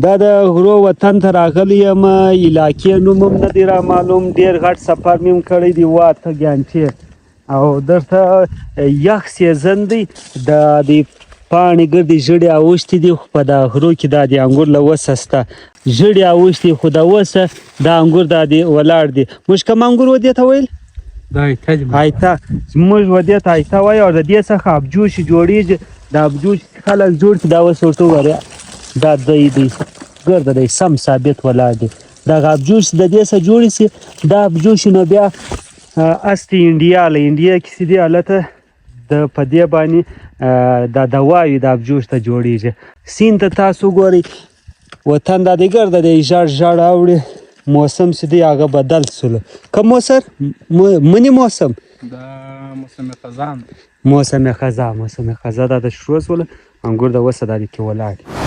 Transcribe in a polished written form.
دا د غرو وطن ته راغلی یم علاقې نوم هم نه دی را معلوم ډېر غټ سفر مې هم کړی دی 8 ګانټې او دلته یخ سیزن دی د دې پاڼې ګردې ژړې اوښتې دي خو په دا غرو کې دا د انګور له وسه شته ژړې اوښتې خو د وسه دا انګور دا دی ولاړ دي موږ کوم انګور و دې ته ویل دا آیتا موږ و دې ته آیتا وایو او د دې څخه ابجوش جوړیږي دا ابجوش خلک جوړ کړي دا اوس ورته وګورئ دا دی ګرده دی سم ثابت ولاړ دی دغه ابجوش د دې څخه جوړې سي دا ابجوش نو بیا است انډیا له انډیا کې سي دی هلته د په دې باندې دا دواوې د ابجوش ته جوړیږي سیند ته تاسو ګورئ وطن دا دی ګرده دی ژړ ژړ اوړي موسم چې دی هغه بدل سولو کوم منی موسم دا موسم خزان موسم خزان دا د شروع سوله انګور د وسه دا کې ولاړ